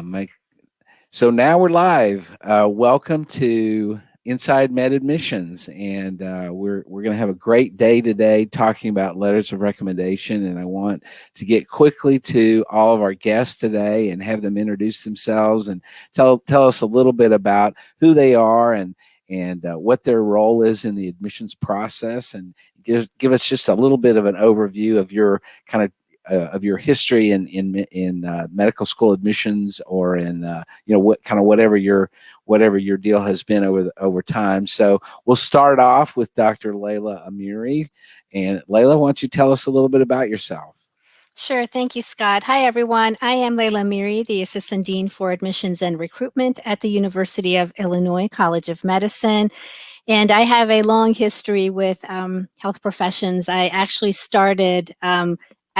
Make So now we're live. Welcome to Inside Med Admissions, and we're going to have a great day today talking about letters of recommendation. And I want to get quickly to all of our guests today and have them introduce themselves and tell us a little bit about who they are and what their role is in the admissions process, and give us just a little bit of an overview of your of your history in medical school admissions, or in whatever your deal has been over time. So we'll start off with Dr. Leila Amiri. And Leila, why don't you tell us a little bit about yourself? Sure. Thank you, Scott. Hi, everyone. I am Leila Amiri, the Assistant Dean for Admissions and Recruitment at the University of Illinois College of Medicine. And I have a long history with health professions. I actually started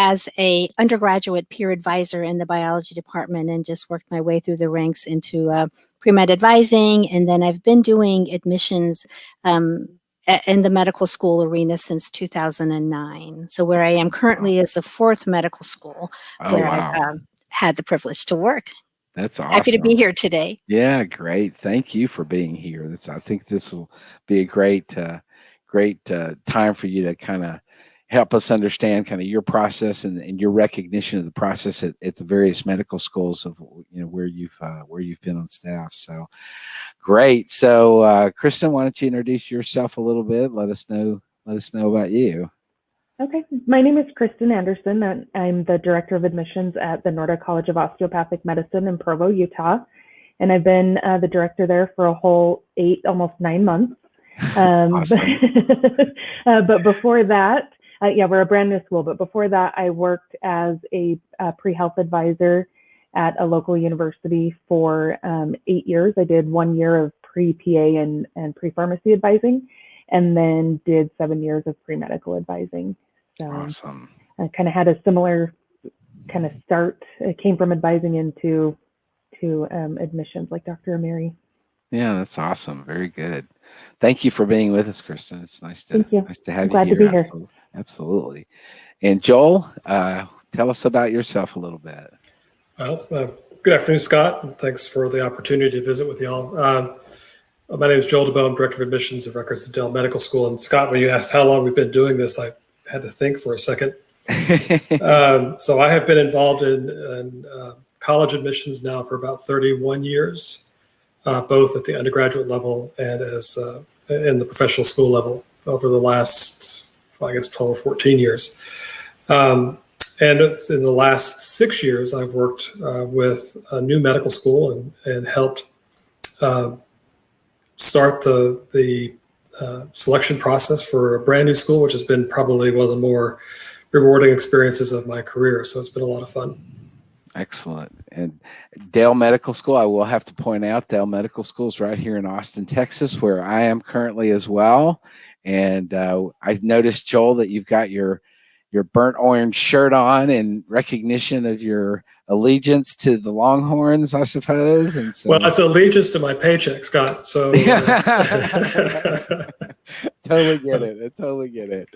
as a undergraduate peer advisor in the biology department and just worked my way through the ranks into pre-med advising. And then I've been doing admissions in the medical school arena since 2009. So where I am currently is the fourth medical school where I've had the privilege to work. That's awesome. Happy to be here today. Yeah, great. Thank you for being here. I think this will be a great time for you to kind of help us understand kind of your process and your recognition of the process at the various medical schools of where you've been on staff. So great. So Kristen, why don't you introduce yourself a little bit? Let us know about you. Okay, my name is Kristen Anderson, and I'm the Director of Admissions at the Noorda College of Osteopathic Medicine in Provo, Utah. And I've been the director there for a whole 8, almost 9 months. Awesome. But before that, we're a brand new school, but before that, I worked as a pre-health advisor at a local university for 8 years. I did 1 year of pre-PA and pre-pharmacy advising, and then did 7 years of pre-medical advising. So awesome. I kind of had a similar kind of start. I came from advising into admissions like Dr. Amiri. Yeah, that's awesome. Very good. Thank you for being with us, Kristen. It's nice to have you glad here. To be here. Absolutely. And Joel, tell us about yourself a little bit. Well, good afternoon, Scott. And thanks for the opportunity to visit with y'all. My name is Joel Daboub. I'm Director of Admissions and Records at Dell Medical School. And Scott, when you asked how long we've been doing this, I had to think for a second. So I have been involved in college admissions now for about 31 years, both at the undergraduate level and as in the professional school level over the last, 12 or 14 years. And it's in the last 6 years, I've worked with a new medical school and helped start the selection process for a brand new school, which has been probably one of the more rewarding experiences of my career. So it's been a lot of fun. Excellent. And Dell Medical School, I will have to point out, Dell Medical School is right here in Austin, Texas, where I am currently as well. And I noticed, Joel, that you've got your burnt orange shirt on in recognition of your allegiance to the Longhorns, I suppose. And so, well, it's allegiance to my paycheck, Scott. So totally get it. I totally get it.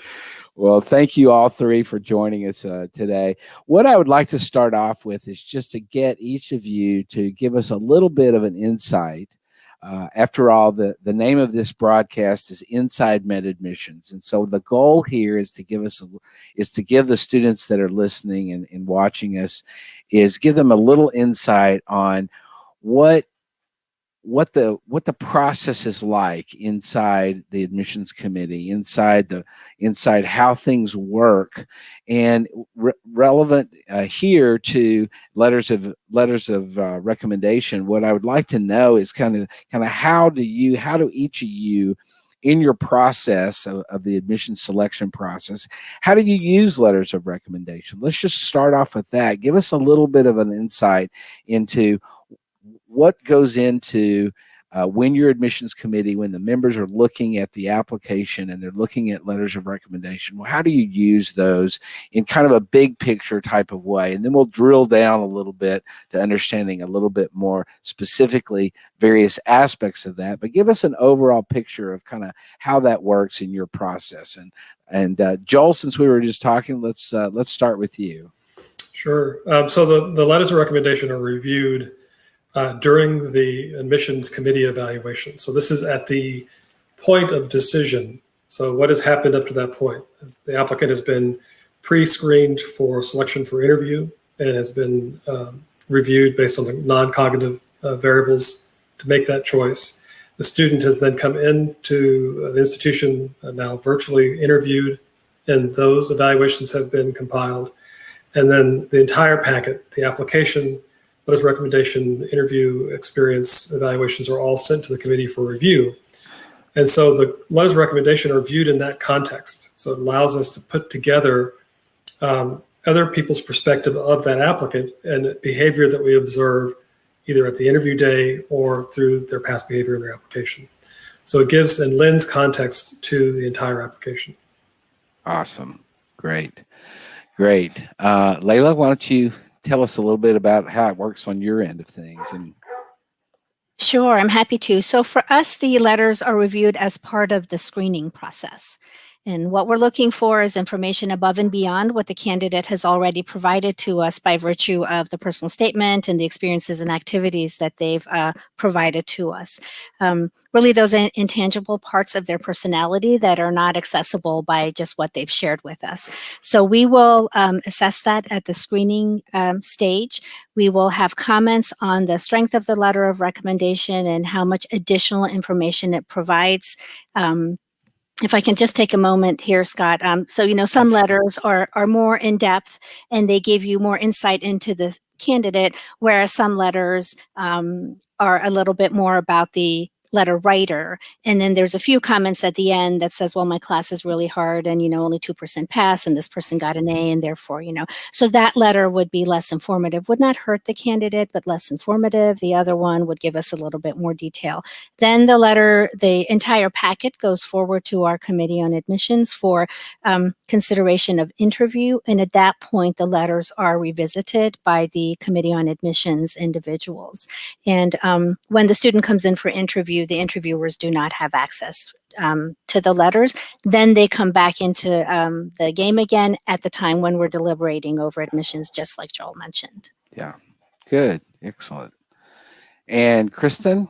Well, thank you all three for joining us today. What I would like to start off with is just to get each of you to give us a little bit of an insight. After all, the name of this broadcast is Inside Med Admissions. And so the goal here is to give the students that are listening and watching us, is give them a little insight on what the process is like inside the admissions committee, inside how things work, and relevant here to letters of recommendation. What I would like to know is kind of how do each of you, in your process of the admission selection process, how do you use letters of recommendation? Let's just start off with that. Give us a little bit of an insight into what goes into when your admissions committee, when the members are looking at the application and they're looking at letters of recommendation. Well, how do you use those in kind of a big picture type of way? And then we'll drill down a little bit to understanding a little bit more specifically various aspects of that. But give us an overall picture of kind of how that works in your process. And Joel, since we were just talking, let's start with you. Sure. So the letters of recommendation are reviewed during the admissions committee evaluation. So this is at the point of decision. So what has happened up to that point? The applicant has been pre-screened for selection for interview and has been reviewed based on the non-cognitive variables to make that choice. The student has then come into the institution, now virtually interviewed, and those evaluations have been compiled. And then the entire packet, the application, letters of recommendation, interview, experience, evaluations are all sent to the committee for review. And so the letters of recommendation are viewed in that context. So it allows us to put together other people's perspective of that applicant and behavior that we observe either at the interview day or through their past behavior in their application. So it gives and lends context to the entire application. Awesome. Great. Great. Leila, why don't you tell us a little bit about how it works on your end of things? And Sure, I'm happy to. So for us, the letters are reviewed as part of the screening process. And what we're looking for is information above and beyond what the candidate has already provided to us by virtue of the personal statement and the experiences and activities that they've provided to us. Really those intangible parts of their personality that are not accessible by just what they've shared with us. So we will assess that at the screening stage. We will have comments on the strength of the letter of recommendation and how much additional information it provides. If I can just take a moment here, Scott. So, some letters are more in depth and they give you more insight into the candidate, whereas some letters are a little bit more about the letter writer. And then there's a few comments at the end that says, well, my class is really hard and, only 2% pass and this person got an A and therefore, so that letter would be less informative, would not hurt the candidate, but less informative. The other one would give us a little bit more detail. Then the entire packet goes forward to our committee on admissions for consideration of interview. And at that point, the letters are revisited by the committee on admissions individuals. And when the student comes in for interview, the interviewers do not have access to the letters. Then they come back into the game again at the time when we're deliberating over admissions, just like Joel mentioned. yeah, good, excellent. And Kristen?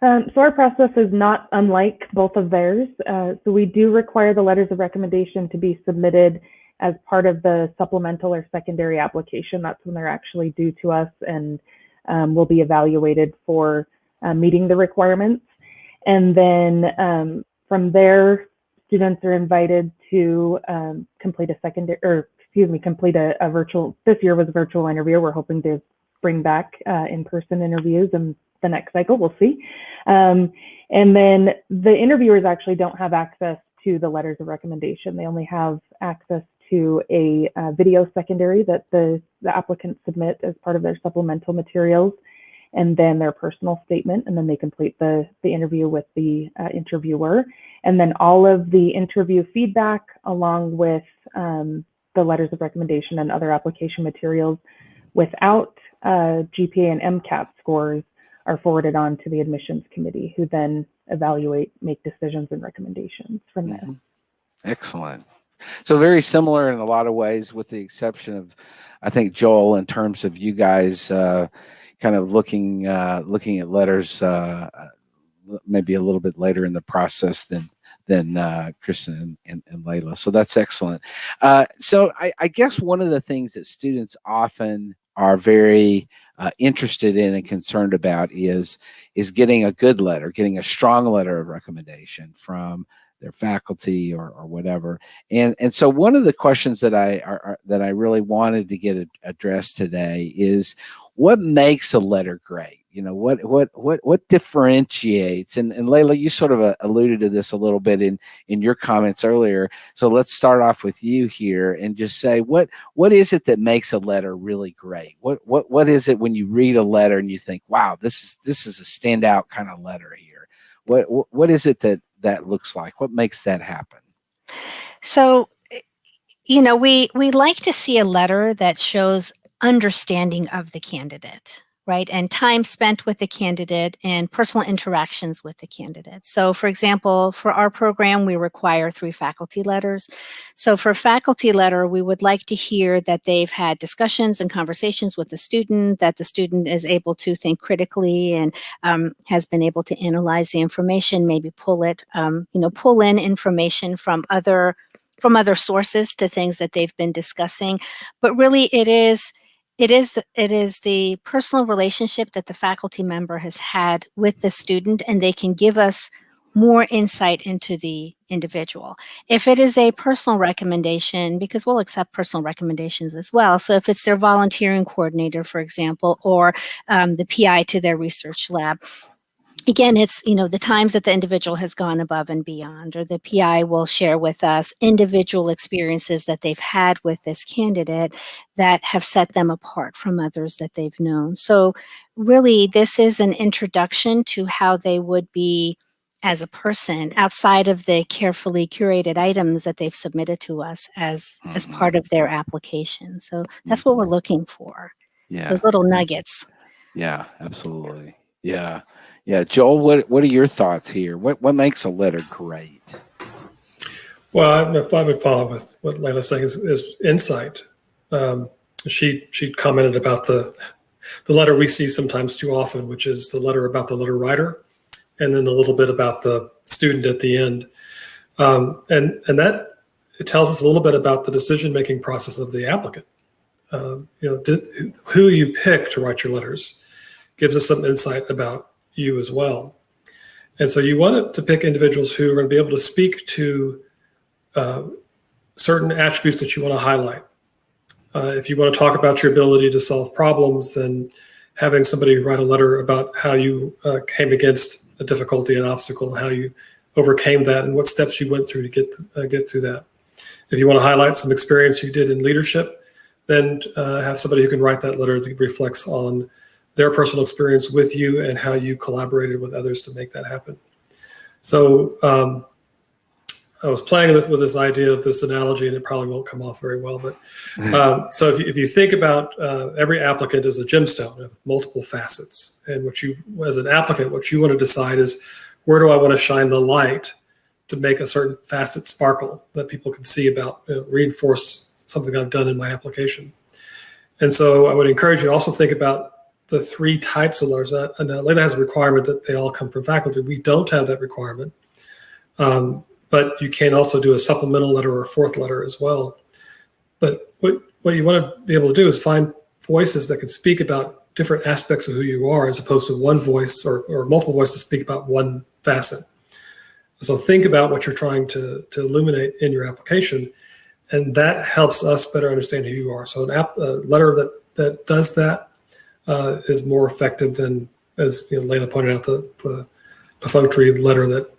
So our process is not unlike both of theirs. So we do require the letters of recommendation to be submitted as part of the supplemental or secondary application. That's when they're actually due to us and will be evaluated for meeting the requirements. And then from there, students are invited to complete a virtual, this year was a virtual interview. We're hoping to bring back in-person interviews in the next cycle, we'll see. And then the interviewers actually don't have access to the letters of recommendation. They only have access to a video secondary that the applicants submit as part of their supplemental materials, and then their personal statement, and then they complete the interview with the interviewer. And then all of the interview feedback along with the letters of recommendation and other application materials without GPA and MCAT scores are forwarded on to the admissions committee, who then evaluate, make decisions and recommendations from there. Excellent. So very similar in a lot of ways, with the exception of, I think, Joel, in terms of you guys kind of looking at letters maybe a little bit later in the process than Kristen and Leila. So that's excellent. So I guess one of the things that students often are very interested in and concerned about is getting a good letter, getting a strong letter of recommendation from their faculty or whatever. And so one of the questions that I really wanted to get addressed today is, what makes a letter great? What differentiates? And Leila, you sort of alluded to this a little bit in your comments earlier. So let's start off with you here and just say, what is it that makes a letter really great? What is it when you read a letter and you think, wow, this is a standout kind of letter here? What is it that looks like? What makes that happen? So, we like to see a letter that shows understanding of the candidate. right? And time spent with the candidate and personal interactions with the candidate. So for example, for our program, we require 3 faculty letters. So for a faculty letter, we would like to hear that they've had discussions and conversations with the student, that the student is able to think critically and has been able to analyze the information, maybe pull in information from other sources to things that they've been discussing. But really it is the personal relationship that the faculty member has had with the student, and they can give us more insight into the individual. If it is a personal recommendation, because we'll accept personal recommendations as well. So if it's their volunteering coordinator, for example, or the PI to their research lab, again, it's, the times that the individual has gone above and beyond, or the PI will share with us individual experiences that they've had with this candidate that have set them apart from others that they've known. So really, this is an introduction to how they would be as a person outside of the carefully curated items that they've submitted to us as part of their application. So that's what we're looking for. Yeah. Those little nuggets. Yeah, absolutely. Yeah. Yeah. Joel, what are your thoughts here? What makes a letter great? Well, if I would follow with what Leila's saying is insight. She commented about the letter we see sometimes too often, which is the letter about the letter writer, and then a little bit about the student at the end. And that it tells us a little bit about the decision-making process of the applicant. Who you pick to write your letters gives us some insight about you as well. And so you want to pick individuals who are going to be able to speak to certain attributes that you want to highlight. If you want to talk about your ability to solve problems, then having somebody write a letter about how you came against a difficulty, an obstacle, how you overcame that, and what steps you went through to get through that. If you want to highlight some experience you did in leadership, then have somebody who can write that letter that reflects on their personal experience with you and how you collaborated with others to make that happen. So I was playing with this idea of this analogy, and it probably won't come off very well. But so if you think about every applicant as a gemstone of multiple facets, and as an applicant, what you want to decide is, where do I want to shine the light to make a certain facet sparkle that people can see about, reinforce something I've done in my application. And so I would encourage you to also think about the 3 types of letters. And Leila has a requirement that they all come from faculty. We don't have that requirement. But you can also do a supplemental letter or a 4th letter as well. But what you want to be able to do is find voices that can speak about different aspects of who you are, as opposed to one voice or multiple voices speak about one facet. So think about what you're trying to illuminate in your application, and that helps us better understand who you are. So a letter that does that is more effective than, as Leila pointed out, the perfunctory letter that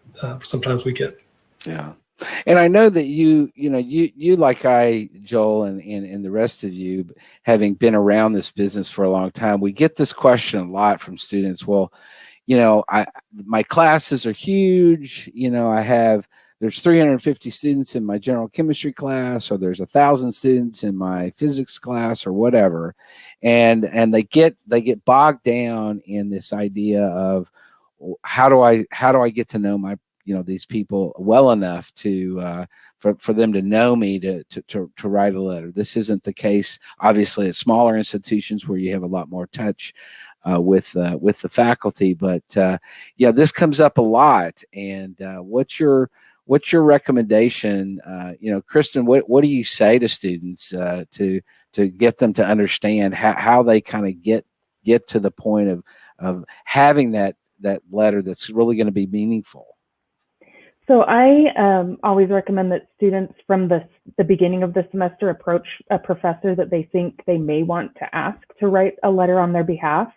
sometimes we get. Yeah. And I know that you like I, Joel, and the rest of you, having been around this business for a long time, we get this question a lot from students. Well, my classes are huge. There's 350 students in my general chemistry class, or there's 1,000 students in my physics class, or whatever. And they get bogged down in this idea of, how do I get to know my these people well enough to for them to know me to write a letter. This isn't the case, obviously, at smaller institutions where you have a lot more touch with the faculty. But this comes up a lot. And what's your recommendation? Kristen, what do you say to students to get them to understand how they kind of get to the point of having that letter that's really going to be meaningful? So I always recommend that students from the beginning of the semester approach a professor that they think they may want to ask to write a letter on their behalf,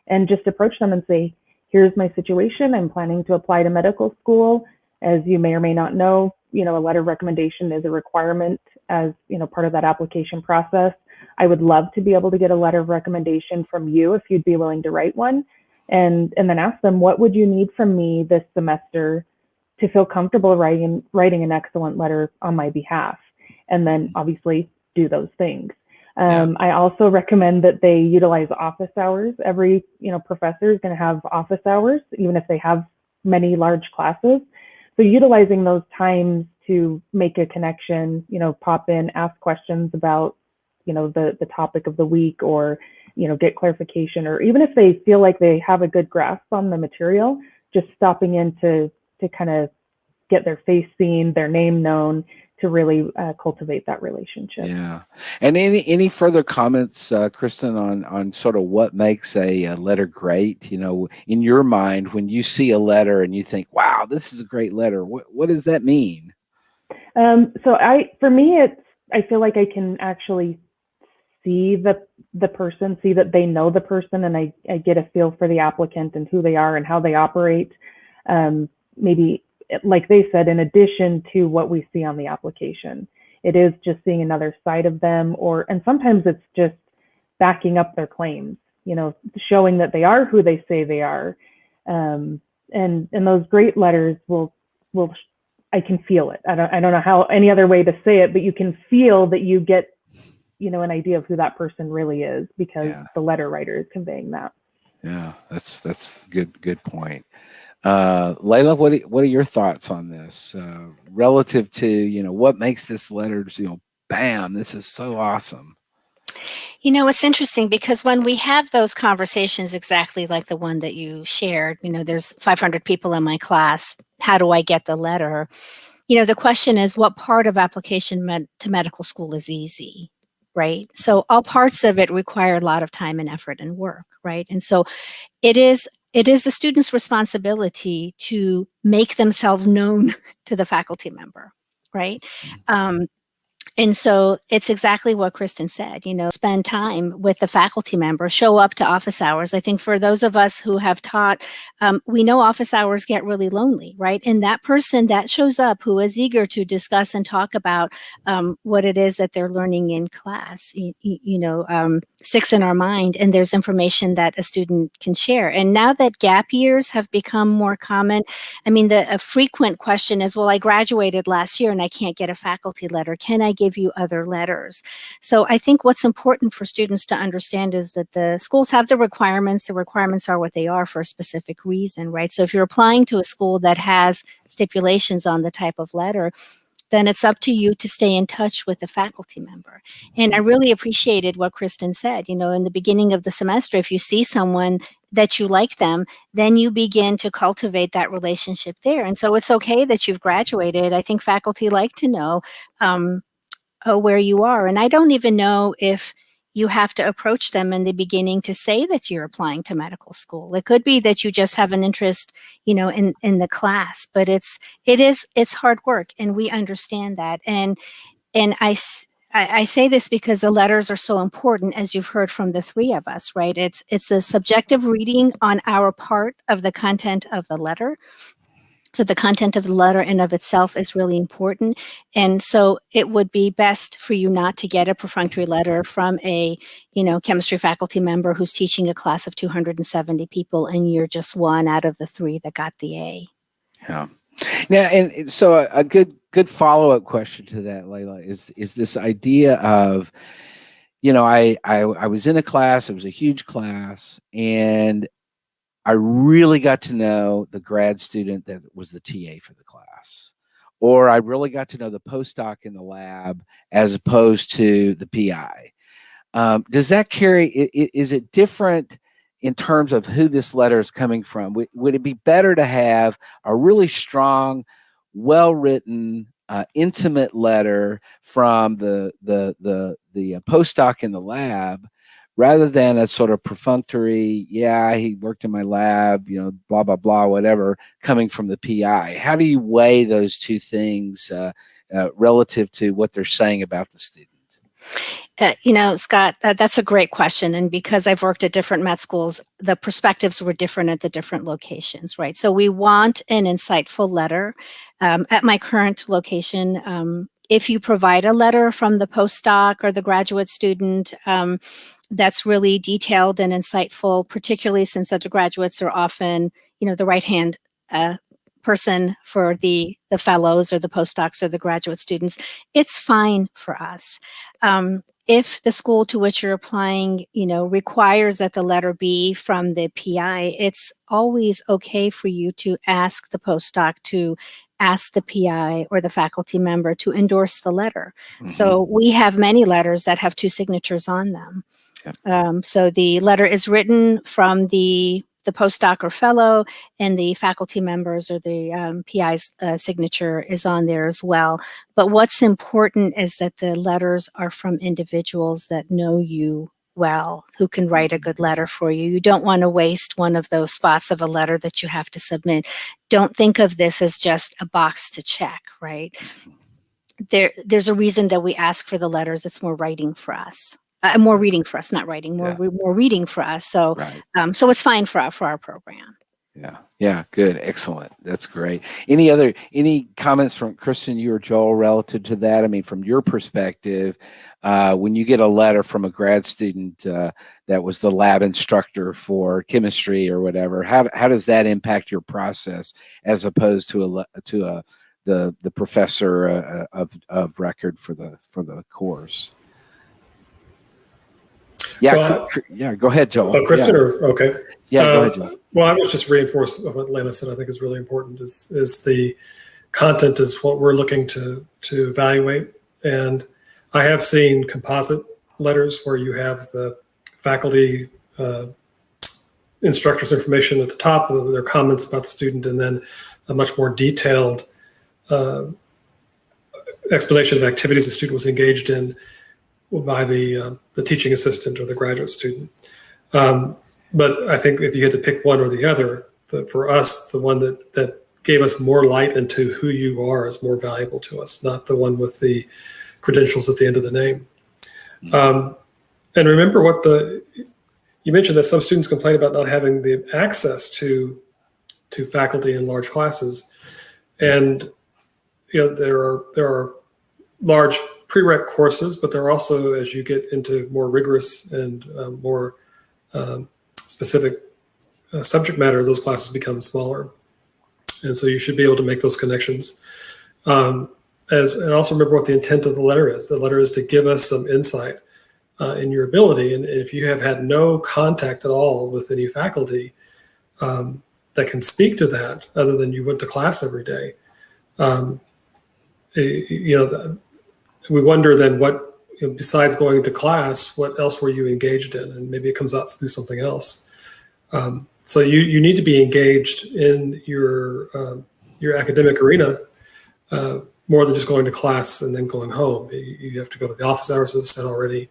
and just approach them and say, here's my situation. I'm planning to apply to medical school. As you may or may not know, a letter of recommendation is a requirement as, part of that application process. I would love to be able to get a letter of recommendation from you if you'd be willing to write one, and then ask them, what would you need from me this semester to feel comfortable writing an excellent letter on my behalf? And then obviously do those things. I also recommend that they utilize office hours. Every professor is going to have office hours, even if they have many large classes. So utilizing those times to make a connection, pop in, ask questions about, the topic of the week, or, get clarification, or even if they feel like they have a good grasp on the material, just stopping in to kind of get their face seen, their name known, to really cultivate that relationship. Yeah. And any further comments, Kristen, on sort of what makes a letter great? In your mind, when you see a letter and you think, wow, this is a great letter, what does that mean? For me, I feel like I can actually see the person, see that they know the person, and I get a feel for the applicant and who they are and how they operate. Maybe, like they said, in addition to what we see on the application, it is just seeing another side of them, and sometimes it's just backing up their claims, showing that they are who they say they are. And those great letters will I can feel it. I don't know how any other way to say it, but you can feel that you get, an idea of who that person really is, because the letter writer is conveying that. Yeah, that's good point. Leila, what are your thoughts on this relative to, what makes this letter, bam, this is so awesome? It's interesting because when we have those conversations, exactly like the one that you shared, there's 500 people in my class. How do I get the letter? The question is, what part of application to medical school is easy, right? So all parts of it require a lot of time and effort and work, right? And so it is the student's responsibility to make themselves known to the faculty member, right? And so it's exactly what Kristen said, spend time with the faculty member, show up to office hours. I think for those of us who have taught, we know office hours get really lonely, right? And that person that shows up who is eager to discuss and talk about what it is that they're learning in class, sticks in our mind, and there's information that a student can share. And now that gap years have become more common, a frequent question is, well, I graduated last year and I can't get a faculty letter. Can I give you other letters? So I think what's important for students to understand is that the schools have the requirements. The requirements are what they are for a specific reason, right? So if you're applying to a school that has stipulations on the type of letter, then it's up to you to stay in touch with the faculty member. And I really appreciated what Kristen said. In the beginning of the semester, if you see someone that you like them, then you begin to cultivate that relationship there. And so it's okay that you've graduated. I think faculty like to know where you are. And I don't even know if you have to approach them in the beginning to say that you're applying to medical school. It could be that you just have an interest, in the class, but it's hard work, and we understand that. And I say this because the letters are so important, as you've heard from the three of us, right? It's a subjective reading on our part of the content of the letter. So the content of the letter in of itself is really important. And so it would be best for you not to get a perfunctory letter from a, chemistry faculty member who's teaching a class of 270 people, and you're just one out of the three that got the A. Yeah. Now, and so a good follow-up question to that, Leila, is this idea of, I was in a class, it was a huge class, and I really got to know the grad student that was the TA for the class, or I really got to know the postdoc in the lab as opposed to the PI. Does that carry, is it different in terms of who this letter is coming from? Would it be better to have a really strong, well-written, intimate letter from the postdoc in the lab, rather than a sort of perfunctory, he worked in my lab, blah, blah, blah, whatever, coming from the PI? How do you weigh those two things relative to what they're saying about the student? Scott, that's a great question. And because I've worked at different med schools, the perspectives were different at the different locations, right? So we want an insightful letter. At my current location, if you provide a letter from the postdoc or the graduate student, that's really detailed and insightful, particularly since undergraduates are often, the right-hand person for the fellows or the postdocs or the graduate students, it's fine for us. if the school to which you're applying, requires that the letter be from the PI, it's always okay for you to ask the postdoc to ask the PI or the faculty member to endorse the letter. Mm-hmm. So we have many letters that have 2 signatures on them. Yep. So the letter is written from the postdoc or fellow, and the faculty members or the PI's signature is on there as well. But what's important is that the letters are from individuals that know you well, who can write a good letter for you. You don't want to waste one of those spots of a letter that you have to submit. Don't think of this as just a box to check, right? There's a reason that we ask for the letters. It's more writing for us. More reading for us, not writing. More reading for us. So, right. So it's fine for our program. Yeah, good, excellent. That's great. Any comments from Kristen, you or Joel, relative to that? I mean, from your perspective, when you get a letter from a grad student that was the lab instructor for chemistry or whatever, how does that impact your process as opposed to the professor of record for the course? Yeah, go ahead, Joel. Kristen, okay. Yeah, go ahead, Joel. Well, I was just reinforce what Leila said. I think is really important. Is the content is what we're looking to evaluate, and I have seen composite letters where you have the faculty instructor's information at the top, their comments about the student, and then a much more detailed explanation of activities the student was engaged in by the teaching assistant or the graduate student. But I think if you had to pick one or the other, for us, the one that gave us more light into who you are is more valuable to us, not the one with the credentials at the end of the name. And remember you mentioned that some students complain about not having the access to faculty in large classes. And there are large prereq courses, but there are also, as you get into more rigorous and more specific subject matter, those classes become smaller. And so you should be able to make those connections. And also remember what the intent of the letter is. The letter is to give us some insight in your ability. And if you have had no contact at all with any faculty that can speak to that, other than you went to class every day, we wonder then what, besides going to class, what else were you engaged in? And maybe it comes out to do something else. So you need to be engaged in your academic arena more than just going to class and then going home. You have to go to the office hours, as I said already.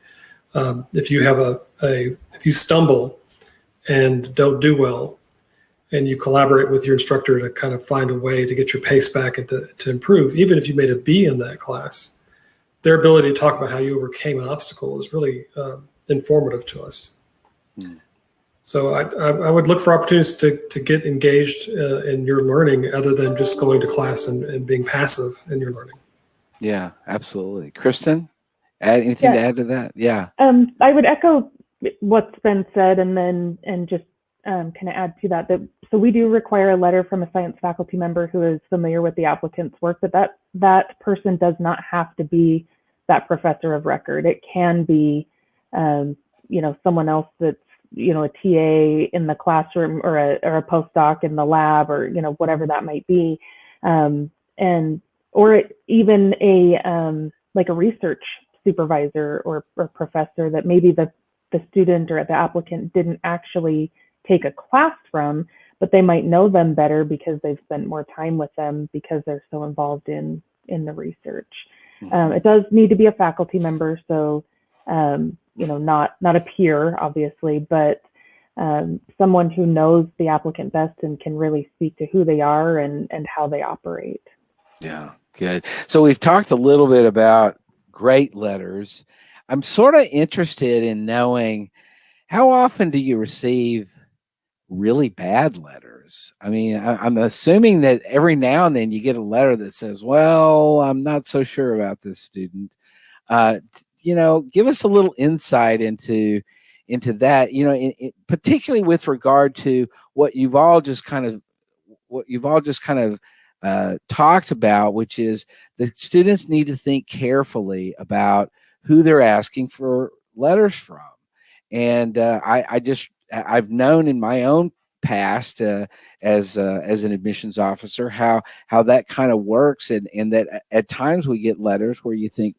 If you have if you stumble and don't do well, and you collaborate with your instructor to kind of find a way to get your pace back and to improve, even if you made a B in that class, their ability to talk about how you overcame an obstacle is really informative to us. So I would look for opportunities to get engaged in your learning other than just going to class and being passive in your learning. Yeah, absolutely. Kristen, anything to add to that? Yeah. I would echo what's been said and just kind of add to that. So we do require a letter from a science faculty member who is familiar with the applicant's work, but that person does not have to be that professor of record. It can be, someone else that's, a TA in the classroom or a postdoc in the lab or, whatever that might be. Or even like a research supervisor or professor that maybe the student or the applicant didn't actually take a class from, but they might know them better because they've spent more time with them because they're so involved in the research. It does need to be a faculty member, so not a peer, obviously, but someone who knows the applicant best and can really speak to who they are and how they operate. Yeah, good. So we've talked a little bit about great letters. I'm sort of interested in knowing, how often do you receive really bad letters? I mean, I'm assuming that every now and then you get a letter that says, well, I'm not so sure about this student. Give us a little insight into that, particularly with regard to what you've all just kind of talked about, which is the students need to think carefully about who they're asking for letters from. And I've known in my own past as an admissions officer how that kind of works, and that at times we get letters where you think,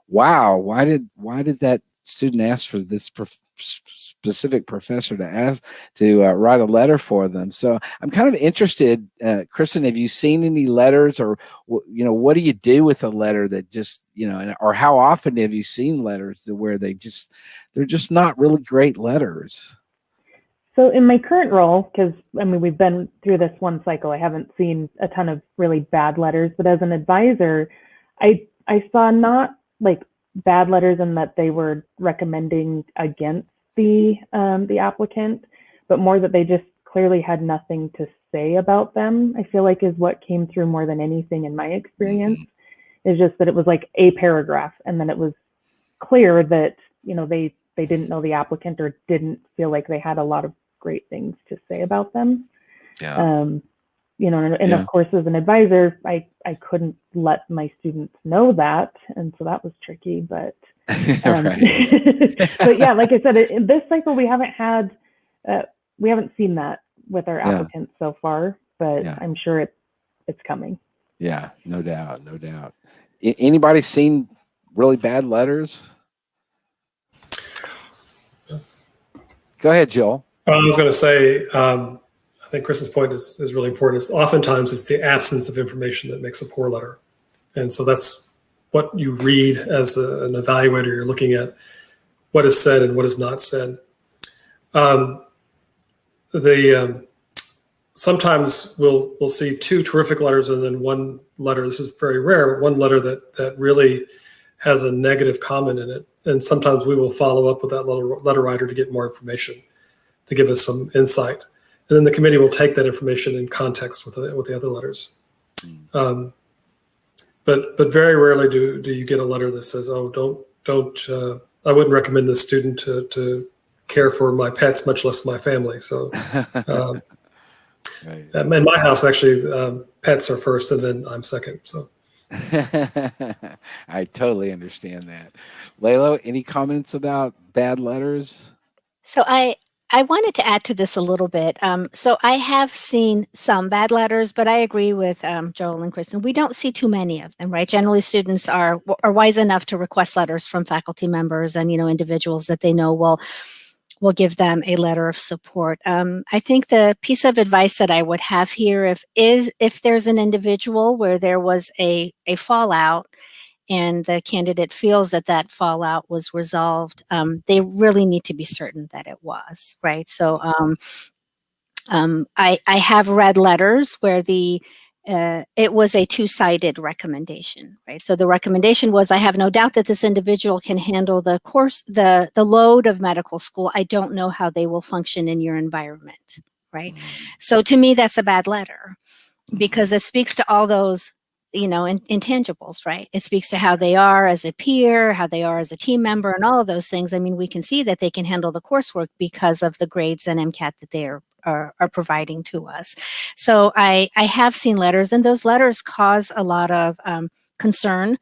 wow, why did that student ask for this specific professor to write a letter for them? So I'm kind of interested, Kristen, have you seen any letters, or what do you do with a letter that just, or how often have you seen letters where they're just not really great letters? So in my current role, because we've been through this one cycle, I haven't seen a ton of really bad letters, but as an advisor, I saw not like bad letters in that they were recommending against the applicant, but more that they just clearly had nothing to say about them, I feel like is what came through more than anything in my experience. Is just that it was like a paragraph, and then it was clear that, they didn't know the applicant or didn't feel like they had a lot of great things to say about them. Yeah. And of course, as an advisor, I couldn't let my students know that. And so that was tricky, but, but yeah, like I said, in this cycle, we haven't seen that with our applicants so far, but I'm sure it's coming. Yeah, no doubt. No doubt. Anybody seen really bad letters? Go ahead, Joel. I was going to say, I think Kristen's point is really important. Oftentimes it's the absence of information that makes a poor letter. And so that's what you read as an evaluator. You're looking at what is said and what is not said. Sometimes we'll see two terrific letters and then one letter, this is very rare, but one letter that really has a negative comment in it. And sometimes we will follow up with that letter writer to get more information, to give us some insight. And then the committee will take that information in context with the other letters. But very rarely do you get a letter that says, oh, don't I wouldn't recommend this student to care for my pets, much less my family. So right. In my house, actually, pets are first and then I'm second. So I totally understand that. Leila, any comments about bad letters? So I wanted to add to this a little bit. So I have seen some bad letters, but I agree with Joel and Kristen. We don't see too many of them, right? Generally, students are wise enough to request letters from faculty members and individuals that they know will give them a letter of support. I think the piece of advice that I would have here if there's an individual where there was a fallout, and the candidate feels that fallout was resolved, they really need to be certain that it was, right? So I have read letters where it was a two-sided recommendation, right? So the recommendation was, I have no doubt that this individual can handle the course, the load of medical school. I don't know how they will function in your environment, right? So to me, that's a bad letter because it speaks to all those intangibles, right? It speaks to how they are as a peer, how they are as a team member, and all of those things. I mean, we can see that they can handle the coursework because of the grades and MCAT that they are providing to us. So I have seen letters, and those letters cause a lot of concern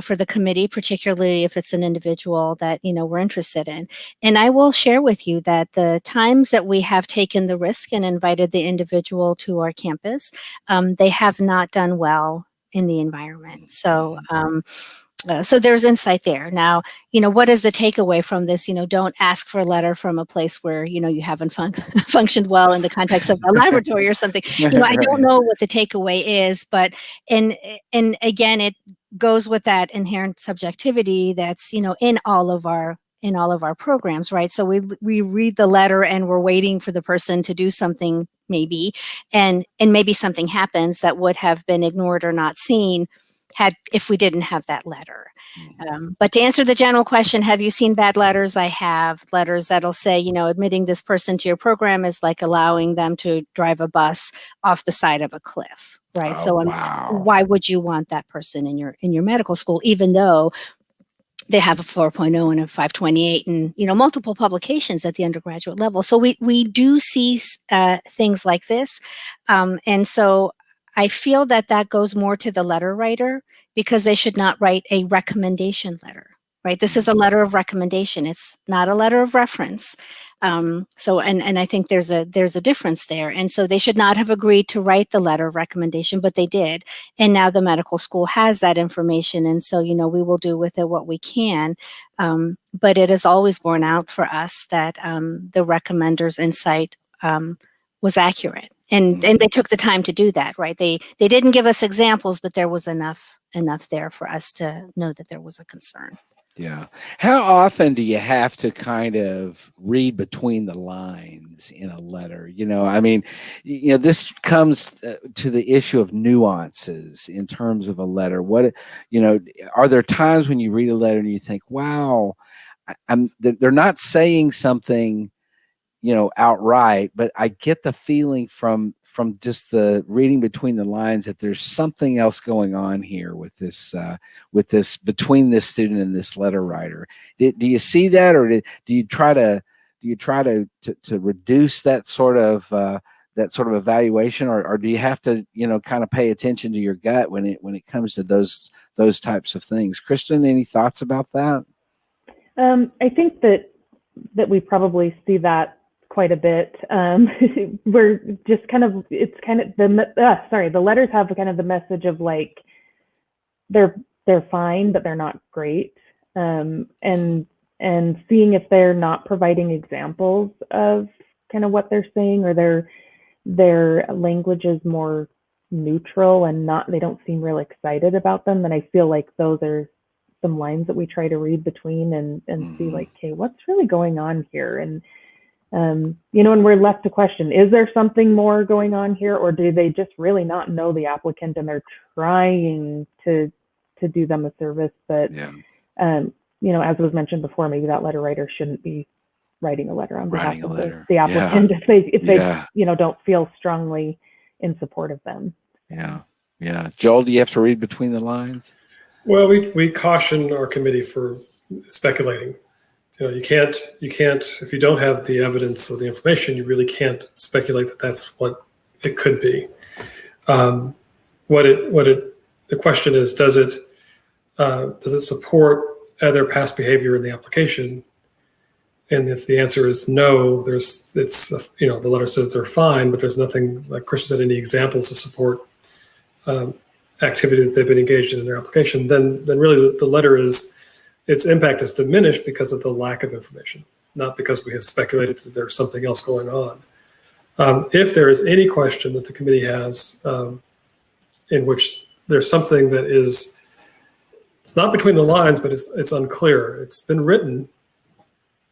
for the committee, particularly if it's an individual that we're interested in. And I will share with you that the times that we have taken the risk and invited the individual to our campus, they have not done well in the environment. So so there's insight there. Now, what is the takeaway from this? Don't ask for a letter from a place where, you haven't functioned well in the context of a laboratory or something. I don't know what the takeaway is, but, and again, it goes with that inherent subjectivity that's, in all of our programs, right? So we read the letter and we're waiting for the person to do something maybe, and maybe something happens that would have been ignored or not seen if we didn't have that letter. But to answer the general question, have you seen bad letters? I have letters that'll say, admitting this person to your program is like allowing them to drive a bus off the side of a cliff, right? Oh, so wow. Why would you want that person in your medical school, even though they have a 4.0 and a 528 and multiple publications at the undergraduate level? So we do see things like this, and so I feel that goes more to the letter writer, because they should not write a recommendation letter, right? This is a letter of recommendation. It's not a letter of reference. So I think there's a difference there. And so they should not have agreed to write the letter of recommendation, but they did. And now the medical school has that information. And so, we will do with it what we can. But it is always borne out for us that the recommender's insight was accurate. And they took the time to do that, right? They didn't give us examples, but there was enough there for us to know that there was a concern. Yeah. How often do you have to kind of read between the lines in a letter? This comes to the issue of nuances in terms of a letter. Are there times when you read a letter and you think, wow, they're not saying something, outright, but I get the feeling from just the reading between the lines that there's something else going on here with this between this student and this letter writer. Do you see that, or do you try to reduce that sort of evaluation, or do you have to kind of pay attention to your gut when it comes to those types of things? Kristen, any thoughts about that? I think that we probably see that quite a bit. We're just the letters have kind of the message of like, they're fine, but they're not great. And seeing if they're not providing examples of kind of what they're saying, or their language is more neutral and they don't seem real excited about them, then I feel like those are some lines that we try to read between and see like, okay, what's really going on here? And and we're left to question, is there something more going on here, or do they just really not know the applicant and they're trying to do them a service? But as was mentioned before, maybe that letter writer shouldn't be writing a letter on behalf of the applicant if they don't feel strongly in support of them. Yeah. Joel, do you have to read between the lines? Well, we caution our committee for speculating. You can't, if you don't have the evidence or the information, you really can't speculate that that's what it could be. The question is, does it support other past behavior in the application? And if the answer is no, the letter says they're fine, but there's nothing, like Kristen said, any examples to support activity that they've been engaged in their application, then really the letter its impact is diminished because of the lack of information, not because we have speculated that there's something else going on. If there is any question that the committee has in which there's something that it's not between the lines, but it's unclear. It's been written,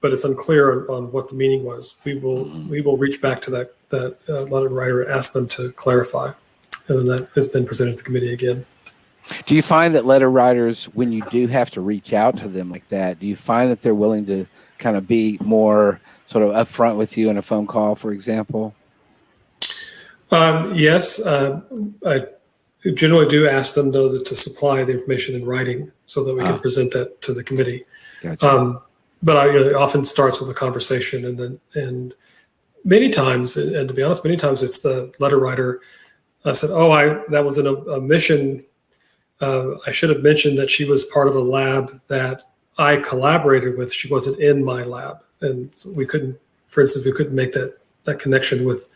but it's unclear on what the meaning was. We will reach back to that letter writer and ask them to clarify, and then that is then presented to the committee again. Do you find that letter writers, when you do have to reach out to them like that, do you find that they're willing to kind of be more sort of upfront with you in a phone call, for example? Yes. I generally do ask them, though, to supply the information in writing so that we can present that to the committee. Gotcha. But it often starts with a conversation, and many times, and to be honest, many times it's the letter writer. I said, that was in a mission. I should have mentioned that she was part of a lab that I collaborated with. She wasn't in my lab. And so we couldn't make that connection with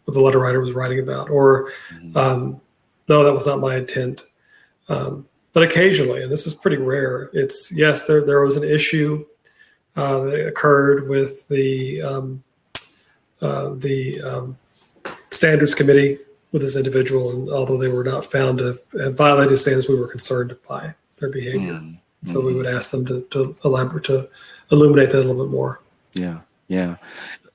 what the letter writer was writing about. Or, no, that was not my intent. But occasionally, and this is pretty rare, there was an issue that occurred with the standards committee with this individual, and although they were not found to have violated standards, we were concerned by their behavior. So we would ask them to elaborate, to illuminate that a little bit more. Yeah.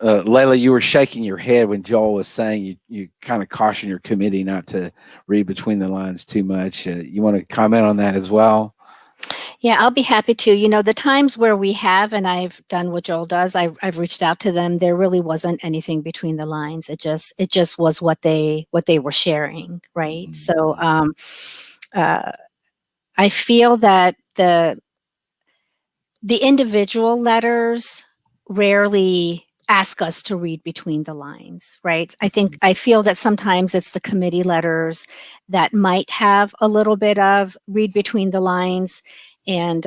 Leila, you were shaking your head when Joel was saying you kind of caution your committee not to read between the lines too much. You want to comment on that as well? Yeah, I'll be happy to. The times where we have, and I've done what Joel does, I've reached out to them. There really wasn't anything between the lines. It just was what they were sharing, right? So I feel that the individual letters rarely ask us to read between the lines, right? I feel that sometimes it's the committee letters that might have a little bit of read between the lines. And,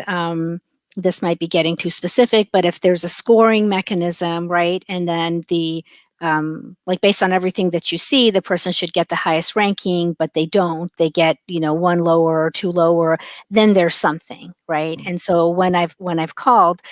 this might be getting too specific, but if there's a scoring mechanism, right, and then the like based on everything that you see, the person should get the highest ranking, but they don't. They get, you know, one lower or two lower. Then there's something, right? And so when I've called,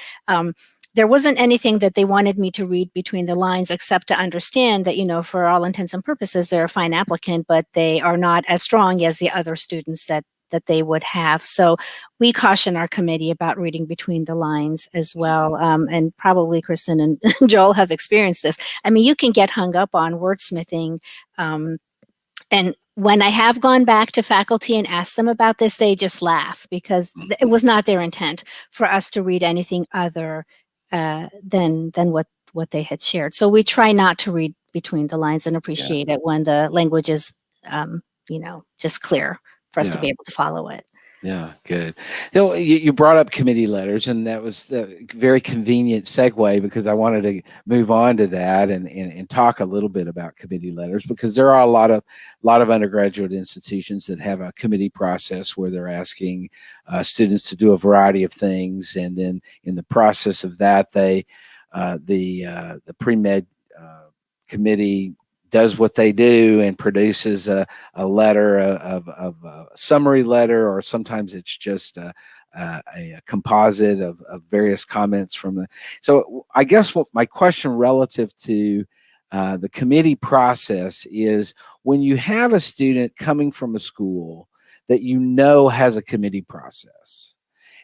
there wasn't anything that they wanted me to read between the lines, except to understand that, you know, for all intents and purposes, they're a fine applicant, but they are not as strong as the other students that they would have. So we caution our committee about reading between the lines as well. And probably Kristen and Joel have experienced this. I mean, you can get hung up on wordsmithing. And when I have gone back to faculty and asked them about this, they just laugh, because it was not their intent for us to read anything other than what they had shared. So we try not to read between the lines and appreciate it when the language is, you know, just clear for us to be able to follow it. Yeah, good. So you brought up committee letters, and that was the very convenient segue, because I wanted to move on to that and talk a little bit about committee letters, because there are a lot of undergraduate institutions that have a committee process where they're asking students to do a variety of things, and then in the process of that, the pre-med committee does what they do and produces a letter of a summary letter, or sometimes it's just a composite of various comments from the. So I guess what my question relative to the committee process is, when you have a student coming from a school that you know has a committee process,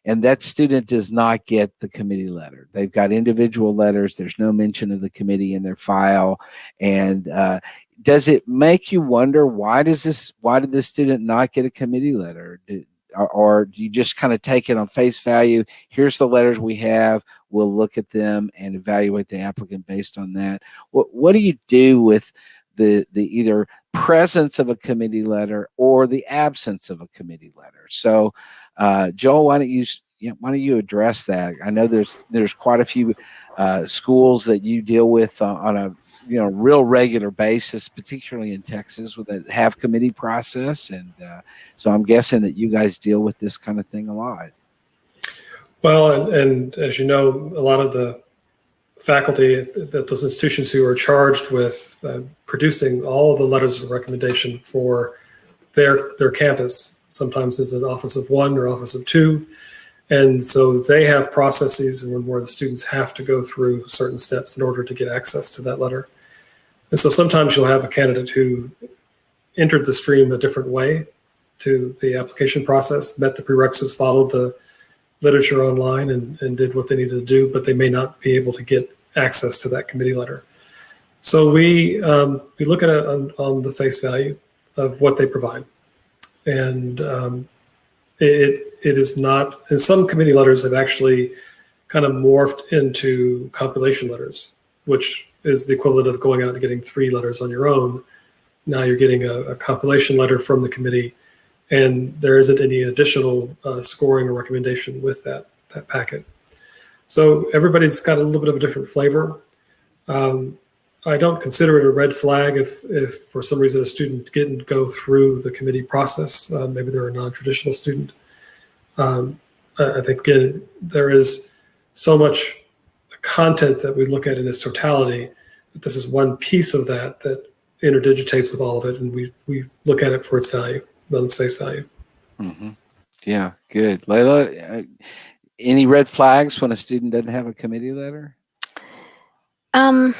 and that student does not get the committee letter. They've got individual letters. There's no mention of the committee in their file. And does it make you wonder, why did this student not get a committee letter? Or do you just kind of take it on face value? Here's the letters we have. We'll look at them and evaluate the applicant based on that. What do you do with the either presence of a committee letter or the absence of a committee letter? So, Joel, why don't you address that? I know there's quite a few schools that you deal with on a real regular basis, particularly in Texas, that have committee process, and so I'm guessing that you guys deal with this kind of thing a lot. Well, and as you know, a lot of the faculty at those institutions who are charged with producing all of the letters of recommendation for their campus, sometimes is an office of one or office of two. And so they have processes where the students have to go through certain steps in order to get access to that letter. And so sometimes you'll have a candidate who entered the stream a different way to the application process, met the prerequisites, followed the literature online and did what they needed to do, but they may not be able to get access to that committee letter. So we look at it on the face value of what they provide. And it is not, and some committee letters have actually kind of morphed into compilation letters, which is the equivalent of going out and getting 3 letters on your own. Now you're getting a compilation letter from the committee, and there isn't any additional scoring or recommendation with that packet. So everybody's got a little bit of a different flavor. I don't consider it a red flag if for some reason a student didn't go through the committee process. Maybe they're a non-traditional student. I think, again, there is so much content that we look at in its totality that this is one piece of that interdigitates with all of it, and we look at it for its value, not its face value. Mm-hmm. Yeah, good. Leila, any red flags when a student doesn't have a committee letter? I'm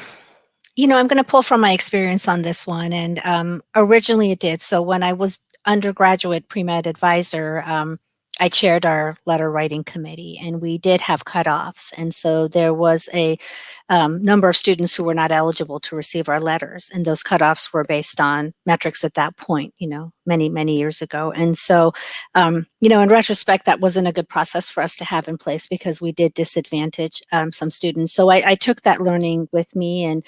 going to pull from my experience on this one. And originally it did. So when I was undergraduate pre-med advisor, I chaired our letter writing committee, and we did have cutoffs. And so there was a number of students who were not eligible to receive our letters. And those cutoffs were based on metrics at that point, many, many years ago. And so, in retrospect, that wasn't a good process for us to have in place, because we did disadvantage some students. So I took that learning with me, and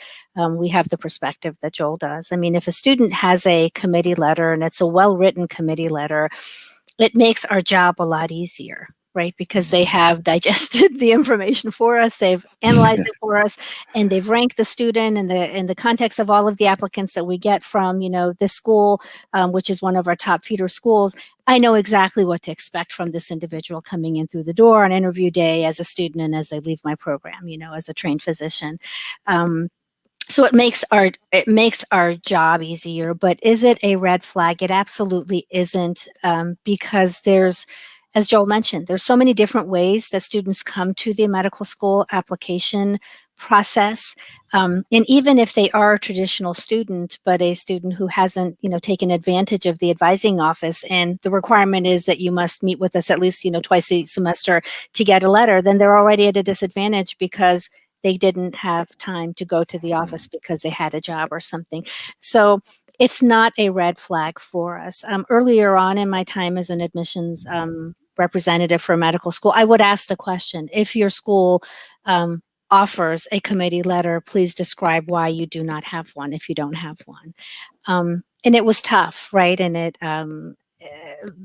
we have the perspective that Joel does. I mean, if a student has a committee letter and it's a well-written committee letter, it makes our job a lot easier, right? Because they have digested the information for us, they've analyzed it for us, and they've ranked the student in the context of all of the applicants that we get from, this school, which is one of our top feeder schools. I know exactly what to expect from this individual coming in through the door on interview day as a student and as they leave my program, as a trained physician. So it makes our job easier, but is it a red flag? It absolutely isn't, because as Joel mentioned, there's so many different ways that students come to the medical school application process. And even if they are a traditional student, but a student who hasn't, taken advantage of the advising office, and the requirement is that you must meet with us at least, twice a semester to get a letter, then they're already at a disadvantage because they didn't have time to go to the office because they had a job or something. So it's not a red flag for us. Earlier on in my time as an admissions representative for a medical school, I would ask the question, if your school offers a committee letter, please describe why you do not have one if you don't have one. And it was tough, right? And it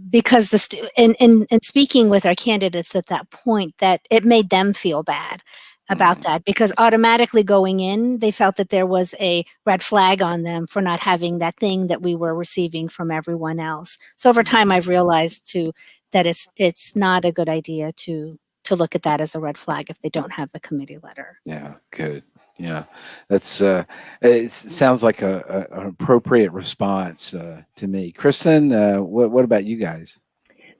because in speaking with our candidates at that point, that it made them feel bad about that, because automatically going in, they felt that there was a red flag on them for not having that thing that we were receiving from everyone else. So over time, I've realized too that it's not a good idea to look at that as a red flag if they don't have the committee letter. Yeah, good. Yeah, that's it sounds like an appropriate response to me. Kristen, what about you guys?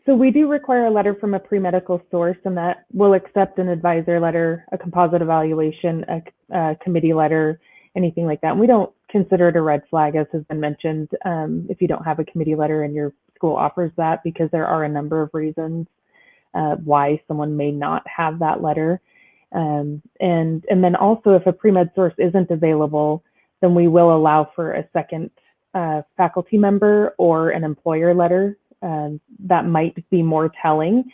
So we do require a letter from a pre-medical source, and that will accept an advisor letter, a composite evaluation, a committee letter, anything like that. And we don't consider it a red flag, as has been mentioned, if you don't have a committee letter and your school offers that, because there are a number of reasons why someone may not have that letter. And then also, if a pre-med source isn't available, then we will allow for a second faculty member or an employer letter. That might be more telling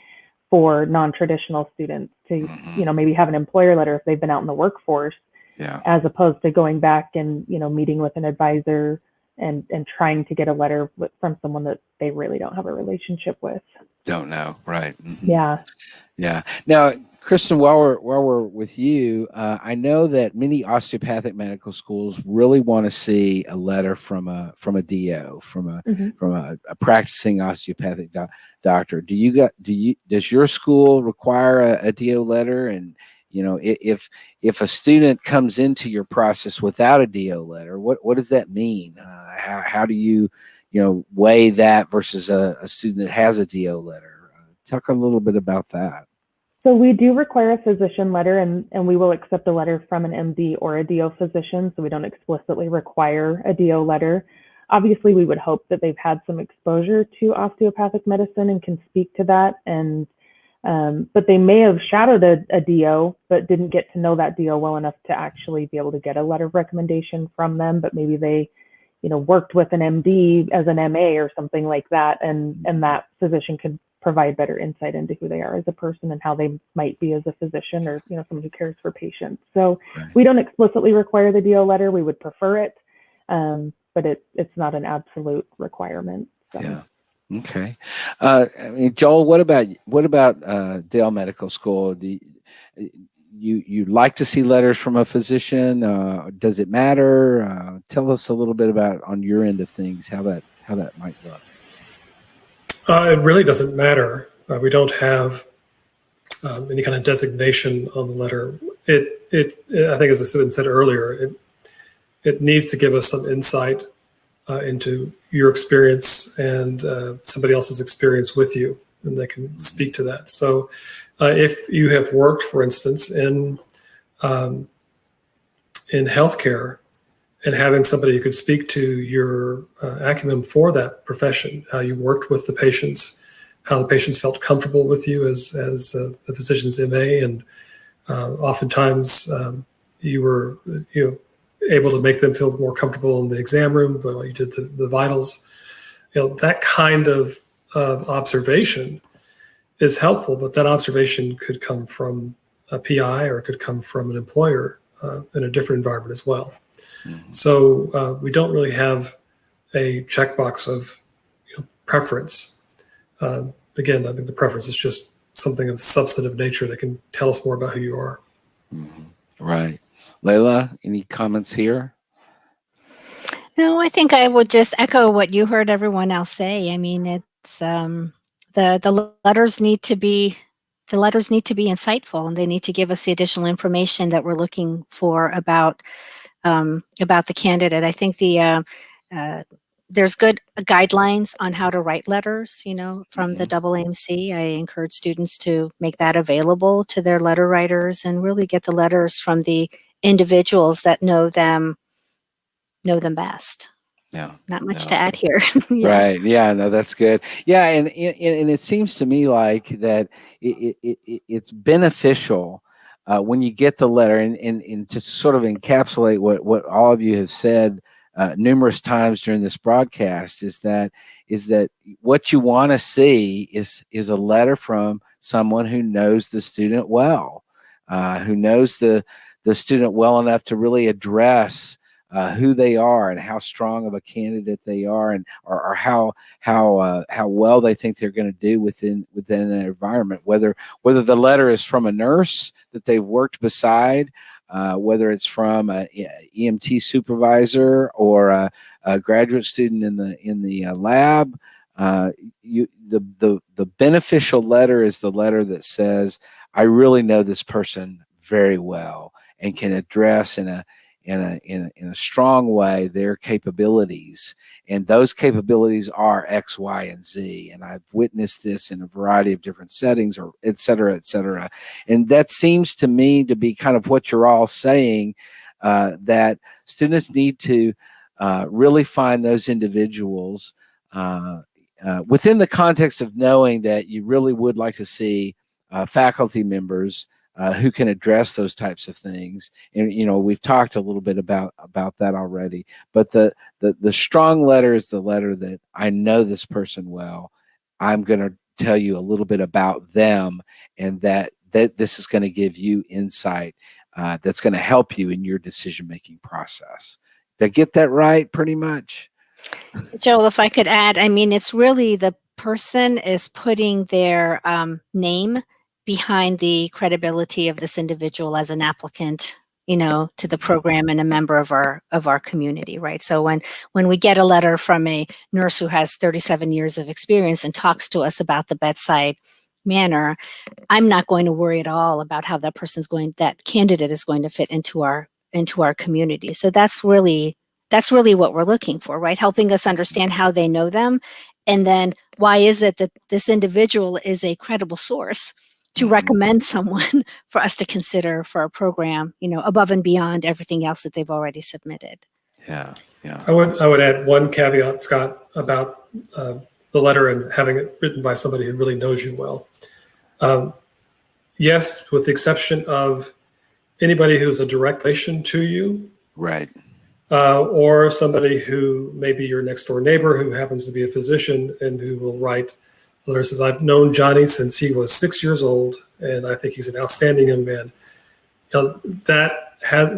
for non-traditional students to, maybe have an employer letter if they've been out in the workforce, as opposed to going back and, meeting with an advisor and trying to get a letter from someone that they really don't have a relationship with. Don't know, right? Mm-hmm. Yeah. Now, Kristen, while we're with you, I know that many osteopathic medical schools really want to see a letter from a DO, from a practicing osteopathic doctor. Does your school require a DO letter? And if a student comes into your process without a DO letter, what does that mean? How do you weigh that versus a student that has a DO letter? Talk a little bit about that. So we do require a physician letter, and we will accept a letter from an MD or a DO physician, so we don't explicitly require a DO letter. Obviously, we would hope that they've had some exposure to osteopathic medicine and can speak to that, but they may have shadowed a DO, but didn't get to know that DO well enough to actually be able to get a letter of recommendation from them, but maybe they worked with an MD as an MA or something like that, and that physician could provide better insight into who they are as a person and how they might be as a physician, or someone who cares for patients. So we don't explicitly require the DO letter. We would prefer it, but it's not an absolute requirement. So. Yeah. Okay. Joel, what about Dell Medical School? Do you like to see letters from a physician? Does it matter? Tell us a little bit about, on your end of things, how that might look. It really doesn't matter. We don't have any kind of designation on the letter. I think, as I said earlier, it needs to give us some insight into your experience and somebody else's experience with you, and they can speak to that. So if you have worked, for instance, in healthcare, and having somebody who could speak to your acumen for that profession, how you worked with the patients, how the patients felt comfortable with you as the physician's MA, and oftentimes you were able to make them feel more comfortable in the exam room while you did the vitals. That kind of observation is helpful, but that observation could come from a PI, or it could come from an employer in a different environment as well. Mm-hmm. So we don't really have a checkbox of preference. Again, I think the preference is just something of substantive nature that can tell us more about who you are. Mm-hmm. Right. Leila, any comments here? No, I think I would just echo what you heard everyone else say. I mean, it's the letters need to be insightful, and they need to give us the additional information that we're looking for about the candidate. I think there's good guidelines on how to write letters, from the AAMC. I encourage students to make that available to their letter writers and really get the letters from the individuals that know them best. Yeah. Not much to add here. Yeah. Right. Yeah. No, that's good. Yeah. And it seems to me like that it's beneficial when you get the letter and to sort of encapsulate what all of you have said numerous times during this broadcast is that what you want to see is a letter from someone who knows the student well, who knows the student well enough to really address who they are and how strong of a candidate they are, and or how well they think they're going to do within that environment. Whether the letter is from a nurse that they've worked beside, whether it's from an EMT supervisor or a graduate student in the lab, the beneficial letter is the letter that says, I really know this person very well and can address in a strong way their capabilities, and those capabilities are X, Y, and Z. And I've witnessed this in a variety of different settings, or et cetera, et cetera. And that seems to me to be kind of what you're all saying, that students need to really find those individuals within the context of knowing that you really would like to see faculty members who can address those types of things. And we've talked a little bit about that already, but the strong letter is the letter that I know this person well. I'm going to tell you a little bit about them, and that this is going to give you insight that's going to help you in your decision-making process. Did I get that right pretty much? Joel, if I could add, I mean, it's really the person is putting their name behind the credibility of this individual as an applicant, to the program and a member of our community, right? So when we get a letter from a nurse who has 37 years of experience and talks to us about the bedside manner, I'm not going to worry at all about how that candidate is going to fit into our community. So that's really what we're looking for, right? Helping us understand how they know them, and then why is it that this individual is a credible source to recommend someone for us to consider for a program, above and beyond everything else that they've already submitted. Yeah. I would add one caveat, Scott, about the letter and having it written by somebody who really knows you well. Yes, with the exception of anybody who's a direct relation to you. Right. Or somebody who may be your next door neighbor who happens to be a physician and who will write letters. Says, I've known Johnny since he was 6 years old, and I think he's an outstanding young man. That has,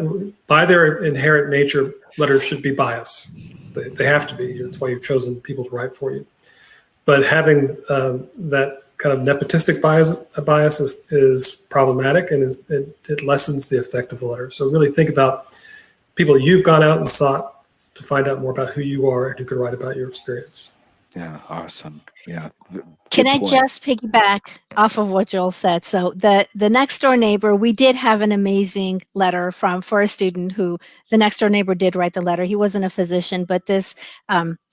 by their inherent nature, letters should be biased. They have to be. That's why you've chosen people to write for you. But having that kind of nepotistic bias is problematic, and it lessens the effect of the letter. So really think about people you've gone out and sought to find out more about who you are and who can write about your experience. Yeah, awesome. Yeah. Can I just piggyback off of what Joel said? So the next door neighbor, we did have an amazing letter for a student who the next door neighbor did write the letter. He wasn't a physician, but this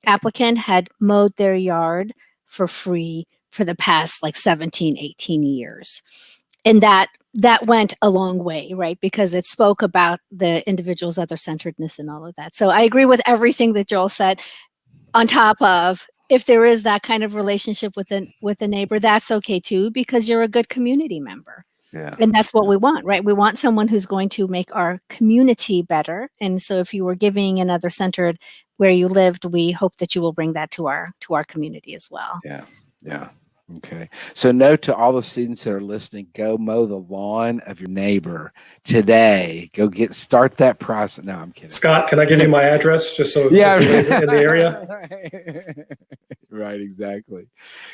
applicant had mowed their yard for free for the past 17, 18 years. And that went a long way, right? Because it spoke about the individual's other-centeredness and all of that. So I agree with everything that Joel said. On top of, if there is that kind of relationship with a neighbor, that's okay too, because you're a good community member. Yeah. And that's what we want, right? We want someone who's going to make our community better. And so if you were giving and other-centered where you lived, we hope that you will bring that to our community as well. Yeah. Yeah. Okay. So note to all the students that are listening, go mow the lawn of your neighbor today. Go start that process. No, I'm kidding. Scott, can I give you my address just so yeah, in the area? Right, exactly.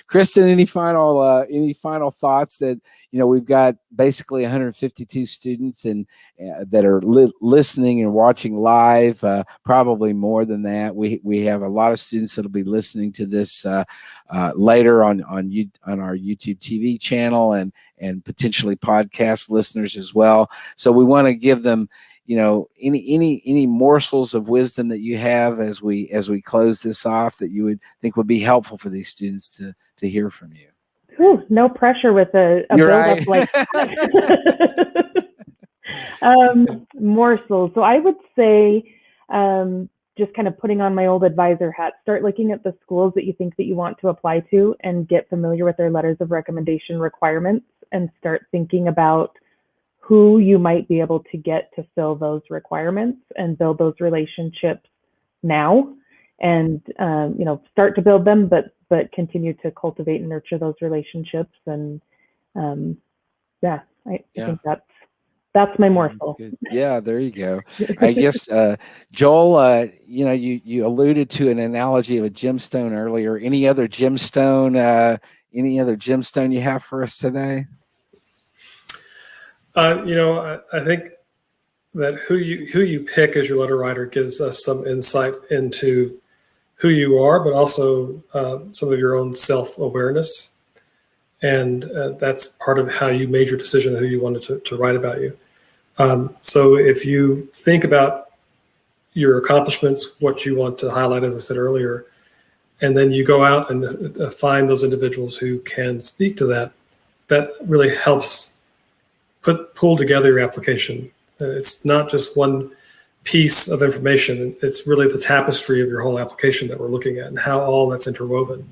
Kristen, any final thoughts that, we've got basically 152 students and that are listening and watching live, probably more than that. We have a lot of students that'll be listening to this later on our YouTube TV channel and potentially podcast listeners as well. So we want to give them any morsels of wisdom that you have as we close this off that you would think would be helpful for these students to hear from you. Ooh, no pressure with a You're build-up right. like morsels. So I would say, just kind of putting on my old advisor hat, start looking at the schools that you think that you want to apply to and get familiar with their letters of recommendation requirements and start thinking about who you might be able to get to fill those requirements and build those relationships now, and start to build them, but continue to cultivate and nurture those relationships. And I think that's my morsel. Yeah, there you go. I guess Joel, you alluded to an analogy of a gemstone earlier. Any other gemstone you have for us today? I think that who you pick as your letter writer gives us some insight into who you are, but also some of your own self-awareness. And that's part of how you made your decision of who you wanted to write about you. So if you think about your accomplishments, what you want to highlight, as I said earlier, and then you go out and find those individuals who can speak to that, that really helps pull together your application. It's not just one piece of information. It's really the tapestry of your whole application that we're looking at and how all that's interwoven.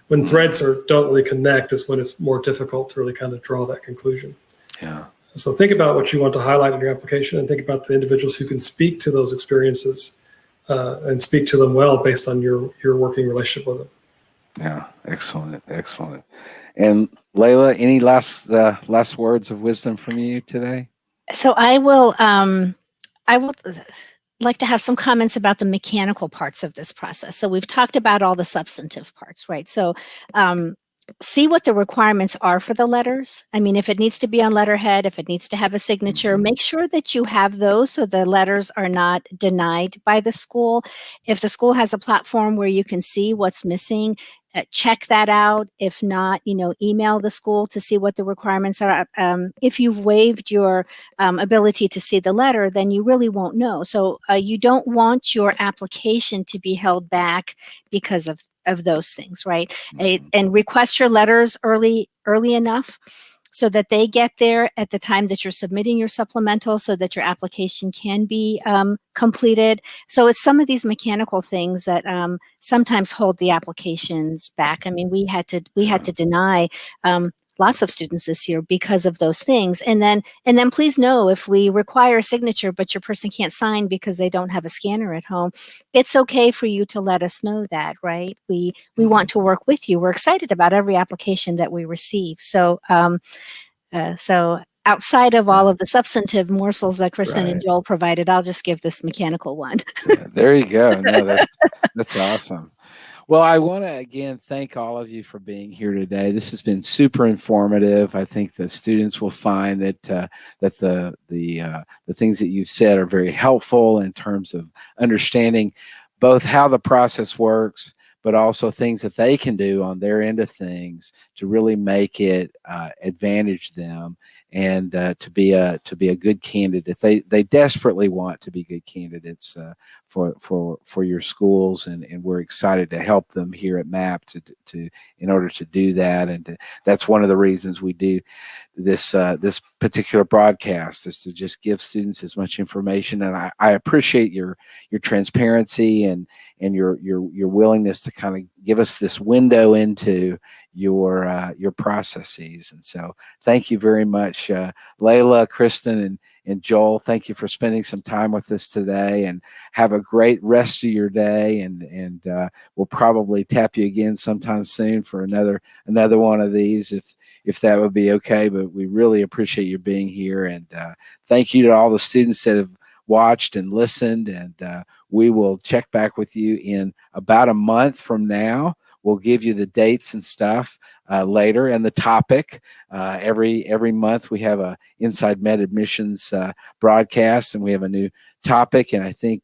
When threads don't really connect is when it's more difficult to really kind of draw that conclusion. Yeah. So think about what you want to highlight in your application and think about the individuals who can speak to those experiences and speak to them well based on your working relationship with them. Yeah, excellent. And Leila, any last words of wisdom from you today? So I will like to have some comments about the mechanical parts of this process. So we've talked about all the substantive parts, right? So see what the requirements are for the letters. I mean, if it needs to be on letterhead, if it needs to have a signature, make sure that you have those so the letters are not denied by the school. If the school has a platform where you can see what's missing, check that out. If not, email the school to see what the requirements are. If you've waived your ability to see the letter, then you really won't know. So you don't want your application to be held back because of those things, right? And request your letters early enough so that they get there at the time that you're submitting your supplemental so that your application can be completed. So it's some of these mechanical things that sometimes hold the applications back. I mean, we had to deny lots of students this year because of those things. And then please know, if we require a signature but your person can't sign because they don't have a scanner at home, it's okay for you to let us know that, right? We want to work with you. We're excited about every application that we receive. So so outside of all of the substantive morsels that Kristen and Joel provided, I'll just give this mechanical one. There you go. No, that's awesome. Well, I want to again thank all of you for being here today. This has been super informative. I think the students will find that the things that you've said are very helpful in terms of understanding both how the process works, but also things that they can do on their end of things to really make it advantage them and to be a good candidate. They desperately want to be good candidates for your schools, and we're excited to help them here at MAP to in order to do that. And that's one of the reasons we do this particular broadcast, is to just give students as much information. And I appreciate your transparency and your willingness to kind of give us this window into your processes. And so thank you very much, Leila, Kristen, and Joel. Thank you for spending some time with us today, and have a great rest of your day. And we'll probably tap you again sometime soon for another one of these, if that would be okay. But we really appreciate you being here, and thank you to all the students that have watched and listened. And we will check back with you in about a month from now we'll give you the dates and stuff later, and the topic. Every month we have a Inside Med Admissions broadcast, and we have a new topic. And I think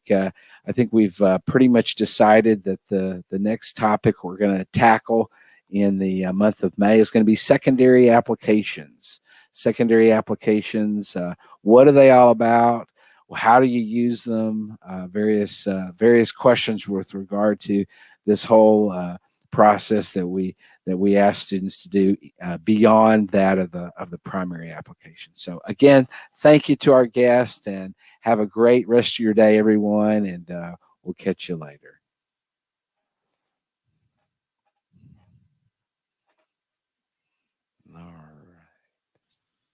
we've pretty much decided that the next topic we're going to tackle in the month of May is going to be secondary applications. Secondary applications. What are they all about? How do you use them? Various questions with regard to this whole process that we ask students to do beyond that of the primary application. So again, thank you to our guest, and have a great rest of your day, everyone, and we'll catch you later.